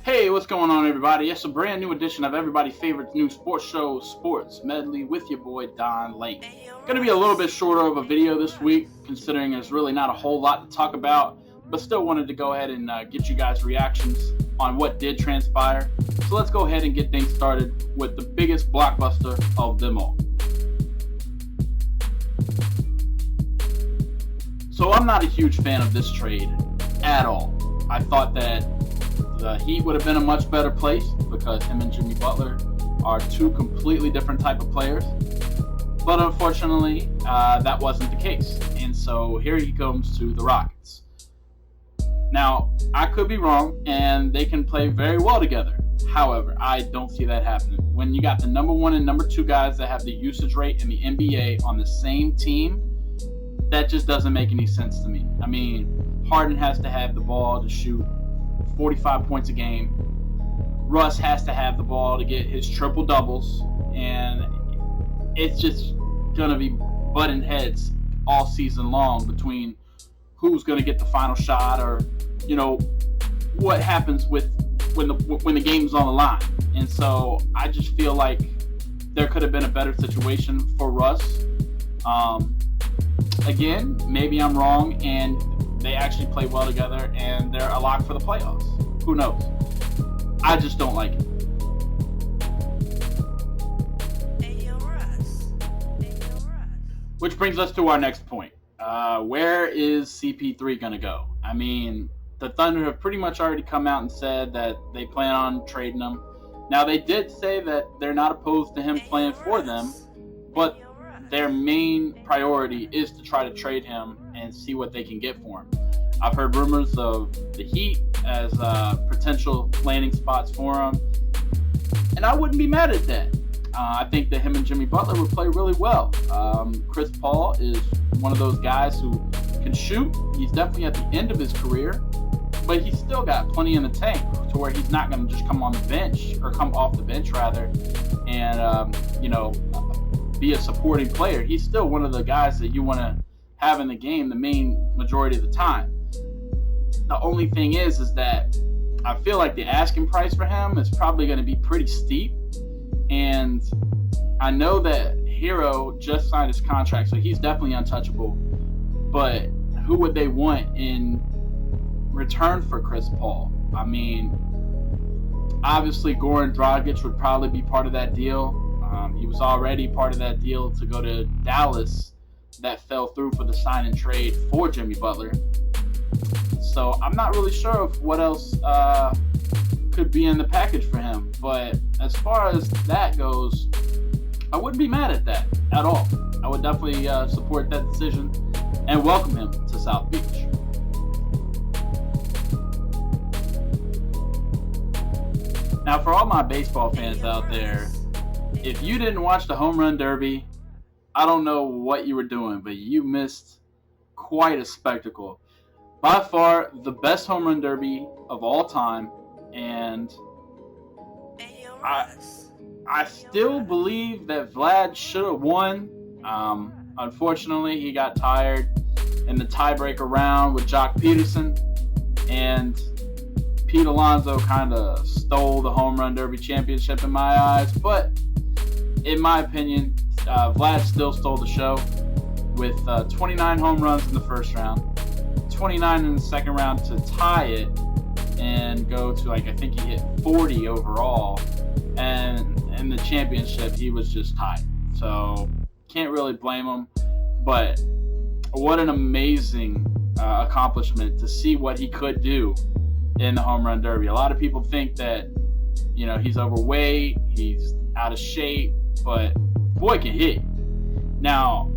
Hey, what's going on, everybody? It's a brand new edition of everybody's favorite new sports show, Sports Medley, with your boy Don Lake. Going to be a little bit shorter of a video this week, considering there's really not a whole lot to talk about, but still wanted to go ahead and get you guys' reactions on what did transpire. So let's go ahead and get things started with the biggest blockbuster of them all. So I'm not a huge fan of this trade at all. I thought that the Heat would have been a much better place because him and Jimmy Butler are two completely different type of players. But unfortunately, that wasn't the case. And so here he comes to the Rockets. Now, I could be wrong, and they can play very well together. However, I don't see that happening. When you got the number one and number two guys that have the usage rate in the NBA on the same team, that just doesn't make any sense to me. I mean, Harden has to have the ball to shoot 45 points a game. Russ has to have the ball to get his triple doubles, and it's just gonna be butting heads all season long between who's gonna get the final shot, or what happens with when the game's on the line. And so I just feel like there could have been a better situation for Russ. Again, maybe I'm wrong, and they actually play well together, and they're a lock for the playoffs. Who knows? I just don't like it. Which brings us to our next point. Where is CP3 going to go? I mean, the Thunder have pretty much already come out and said that they plan on trading him. Now, they did say that they're not opposed to him playing for them, but their main priority is to try to trade him and see what they can get for him. I've heard rumors of the Heat as potential landing spots for him, and I wouldn't be mad at that. I think that him and Jimmy Butler would play really well. Chris Paul is one of those guys who can shoot. He's definitely at the end of his career, but he's still got plenty in the tank to where he's not going to just come on the bench, or come off the bench rather, and be a supporting player. He's still one of the guys that you want to have in the game the main majority of the time. The only thing is that I feel like the asking price for him is probably going to be pretty steep. And I know that Hero just signed his contract, so he's definitely untouchable. But who would they want in return for Chris Paul? I mean, obviously Goran Dragic would probably be part of that deal. He was already part of that deal to go to Dallas that fell through for the sign and trade for Jimmy Butler. So I'm not really sure of what else could be in the package for him. But as far as that goes, I wouldn't be mad at that at all. I would definitely support that decision and welcome him to South Beach. Now, for all my baseball fans out there, if you didn't watch the Home Run Derby, I don't know what you were doing, but you missed quite a spectacle. By far, the best Home Run Derby of all time, and I still believe that Vlad should have won. Unfortunately, he got tired in the tiebreaker round with Jock Peterson, and Pete Alonso kind of stole the Home Run Derby championship in my eyes. But in my opinion, Vlad still stole the show with 29 home runs in the first round, 29 in the second round to tie it and go to, I think he hit 40 overall. And in the championship, he was just tied. So can't really blame him. But what an amazing accomplishment to see what he could do in the Home Run Derby. A lot of people think that, he's overweight, he's out of shape, but boy can hit. Now,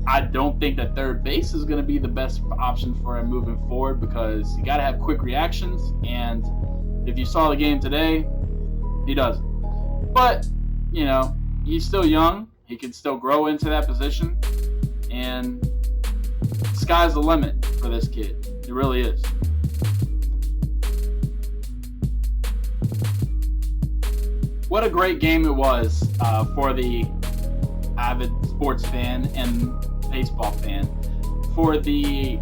I don't think that third base is going to be the best option for him moving forward, because you got to have quick reactions, and if you saw the game today, he doesn't. But, he's still young. He can still grow into that position, and sky's the limit for this kid. It really is. What a great game it was for the avid sports fan and baseball fan. For the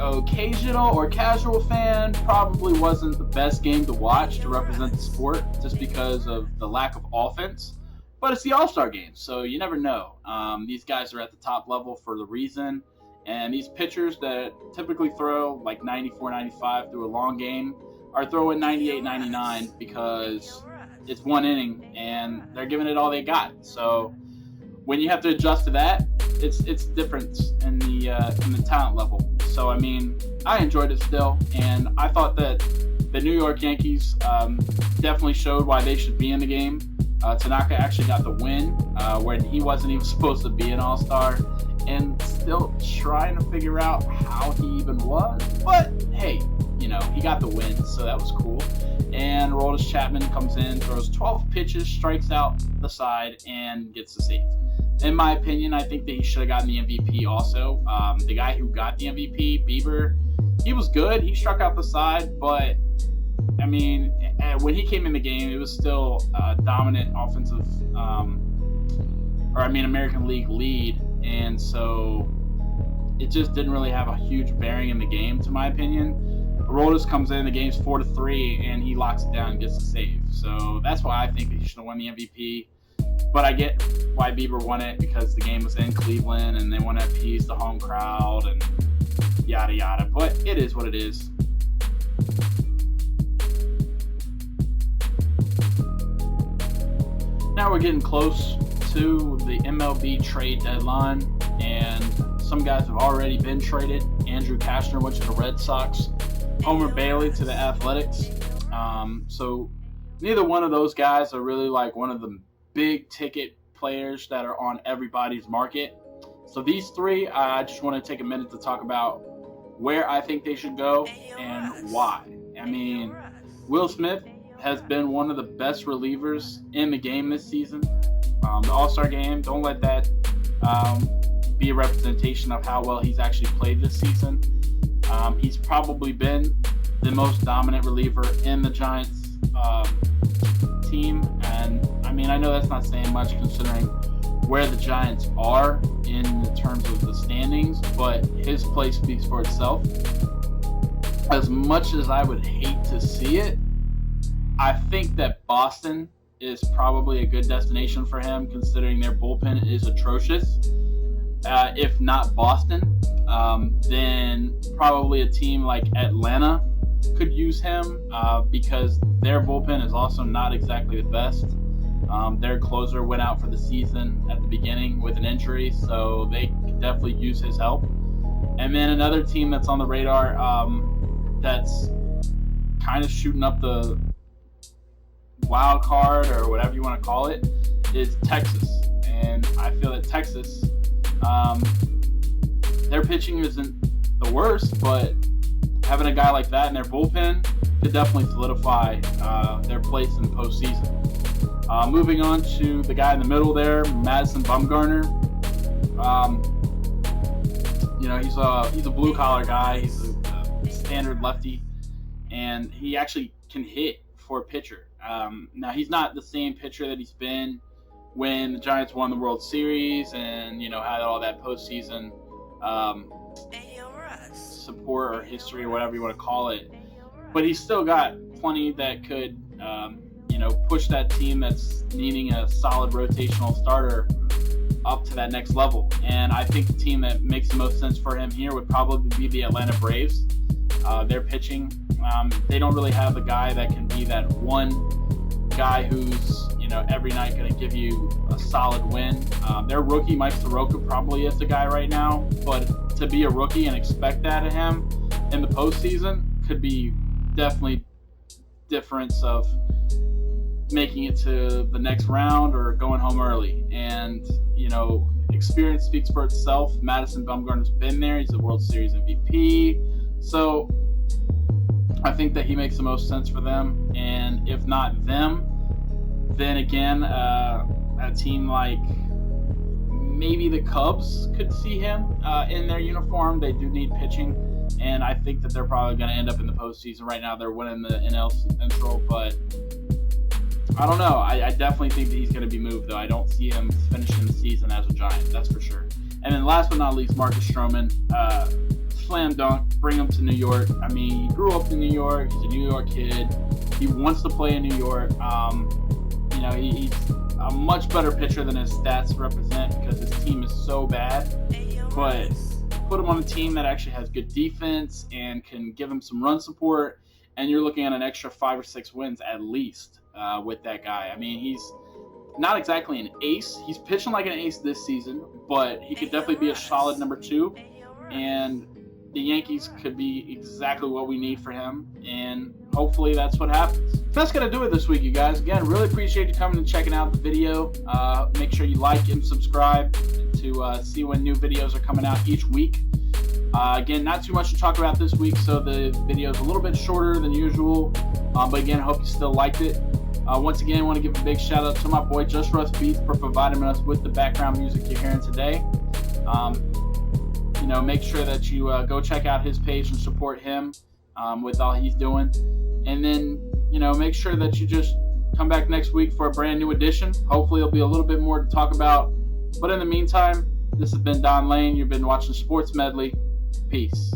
occasional or casual fan, probably wasn't the best game to watch to represent the sport just because of the lack of offense. But it's the All-Star game, so you never know. These guys are at the top level for the reason. And these pitchers that typically throw like 94, 95 through a long game are throwing 98, 99 because it's one inning and they're giving it all they got. So when you have to adjust to that, it's difference in the talent level. So I mean, I enjoyed it still, and I thought that the New York Yankees definitely showed why they should be in the game. Tanaka actually got the win when he wasn't even supposed to be an All-Star, and still trying to figure out how he even was. But hey, he got the win, so that was cool. And Aroldis Chapman comes in, throws 12 pitches, strikes out the side, and gets the save. In my opinion, I think that he should have gotten the MVP also. The guy who got the MVP, Bieber, he was good. He struck out the side, but I mean, when he came in the game, it was still a dominant offensive, American League lead, and so it just didn't really have a huge bearing in the game, to my opinion. Aroldis comes in, the game's 4-3, and he locks it down and gets the save. So that's why I think that he should have won the MVP. But I get why Bieber won it, because the game was in Cleveland and they want to appease the home crowd and yada yada. But it is what it is. Now we're getting close to the MLB Trade Deadline, and some guys have already been traded. Andrew Cashner went to the Red Sox. Homer Bailey to the Athletics. So neither one of those guys are really like one of the big ticket players that are on everybody's market. So these three, I just want to take a minute to talk about where I think they should go and why. I mean, Will Smith has been one of the best relievers in the game this season. The All-Star game, don't let that be a representation of how well he's actually played this season. He's probably been the most dominant reliever in the Giants team, and I mean, I know that's not saying much considering where the Giants are in terms of the standings, but his play speaks for itself. As much as I would hate to see it, I think that Boston is probably a good destination for him, considering their bullpen is atrocious. If not Boston, then probably a team like Atlanta could use him because their bullpen is also not exactly the best. Their closer went out for the season at the beginning with an injury, so they could definitely use his help. And then another team that's on the radar that's kind of shooting up the wild card or whatever you want to call it is Texas. And I feel that Texas, their pitching isn't the worst, but having a guy like that in their bullpen could definitely solidify their place in the postseason. Moving on to the guy in the middle there, Madison Bumgarner. He's a blue collar guy. He's a standard lefty, and he actually can hit for a pitcher. Now he's not the same pitcher that he's been when the Giants won the World Series and had all that postseason support or history or whatever you want to call it. But he's still got plenty that could push that team that's needing a solid rotational starter up to that next level. And I think the team that makes the most sense for him here would probably be the Atlanta Braves. Their pitching, they don't really have a guy that can be that one guy who's every night going to give you a solid win. Their rookie Mike Soroka probably is the guy right now, but to be a rookie and expect that of him in the postseason could be definitely difference of making it to the next round or going home early. And experience speaks for itself. Madison Bumgarner's been there. He's a World Series MVP, so I think that he makes the most sense for them. And if not them, then again, a team like maybe the Cubs could see him in their uniform. They do need pitching, and I think that they're probably going to end up in the postseason. Right now, they're winning the NL Central, but I don't know. I definitely think that he's going to be moved, though. I don't see him finishing the season as a Giant, that's for sure. And then last but not least, Marcus Stroman. slam dunk. Bring him to New York. I mean, he grew up in New York. He's a New York kid. He wants to play in New York. He's a much better pitcher than his stats represent because his team is so bad. But put him on a team that actually has good defense and can give him some run support, and you're looking at an extra 5 or 6 wins at least with that guy. I mean, he's not exactly an ace. He's pitching like an ace this season, but he could definitely be a solid number 2, and the Yankees could be exactly what we need for him, and hopefully that's what happens. That's going to do it this week, you guys. Again, really appreciate you coming and checking out the video. Make sure you like and subscribe to see when new videos are coming out each week. Again, not too much to talk about this week, so the video is a little bit shorter than usual. But again, I hope you still liked it. Once again, I want to give a big shout out to my boy Just Russ Beats for providing us with the background music you're hearing today. Make sure that you go check out his page and support him with all he's doing. And then, make sure that you just come back next week for a brand new edition. Hopefully there'll be a little bit more to talk about. But in the meantime, this has been Don Lane. You've been watching Sports Medley. Peace.